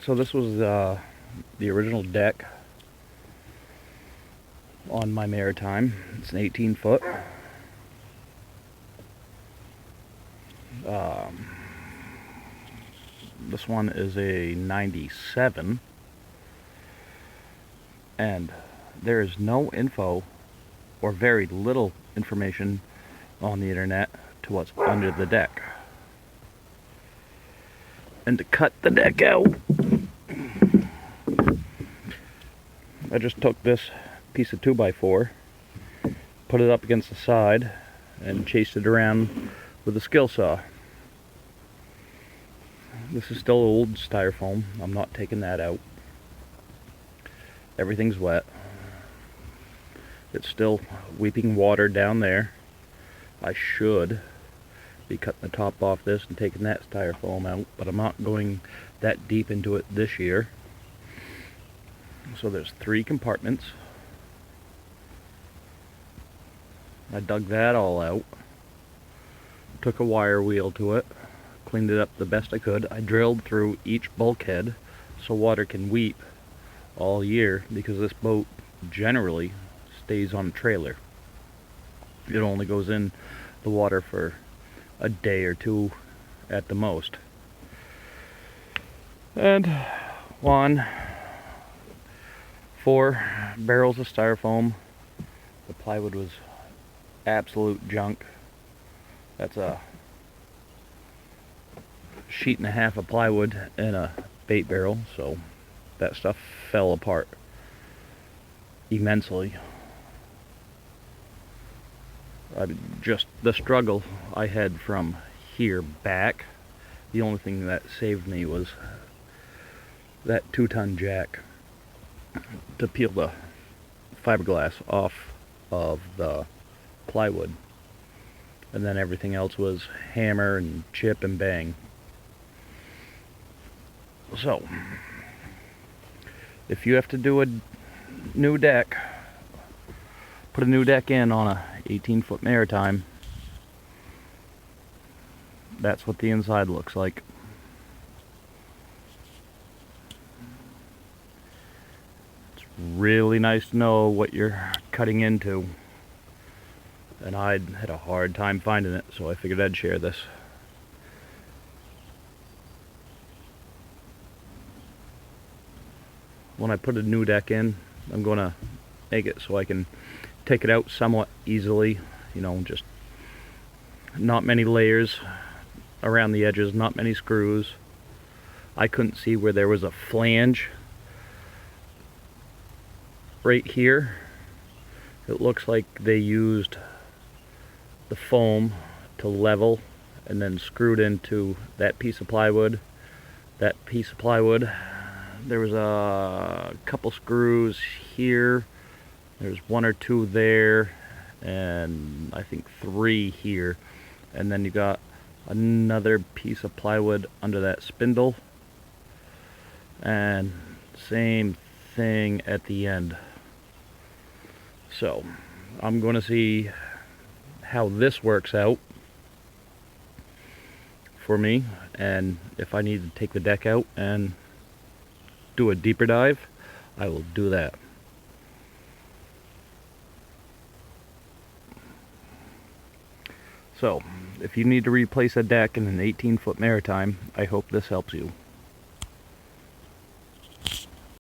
So this was the original deck on my maritime. It's an 18 foot. This one is a 97, and there is no info or very little information on the internet to what's under the deck. And to cut the deck out, I just took this piece of 2x4, put it up against the side, and chased it around with a skill saw. This is still old styrofoam. I'm not taking that out. Everything's wet. It's still weeping water down there. I should be cutting the top off this and taking that styrofoam out, but I'm not going that deep into it this year. So there's 3 compartments. I dug that all out, took a wire wheel to it, cleaned it up the best I could. I drilled through each bulkhead so water can weep all year, because this boat generally stays on a trailer. It only goes in the water for a day or 2 at the most. And 4 barrels of styrofoam. The plywood was absolute junk. That's a sheet and a half of plywood in a bait barrel, so that stuff fell apart immensely. Just the struggle I had from here back, the only thing that saved me was that 2-ton jack to peel the fiberglass off of the plywood, and then everything else was hammer and chip and bang. So if you have to do a new deck, put a new deck in on a 18-foot maritime, that's what the inside looks like. It's really nice to know what you're cutting into, and I had a hard time finding it, so I figured I'd share this. When I put a new deck in, I'm going to make it so I can take it out somewhat easily, you know, just not many layers around the edges, not many screws. I couldn't see where there was a flange right here. It looks like they used the foam to level and then screwed into that piece of plywood. That piece of plywood, there was a couple screws here. There's 1 or 2 there, and I think 3 here. And then you got another piece of plywood under that spindle, and same thing at the end. So I'm going to see how this works out for me, and if I need to take the deck out and do a deeper dive, I will do that. So if you need to replace a deck in an 18-foot maritime, I hope this helps you.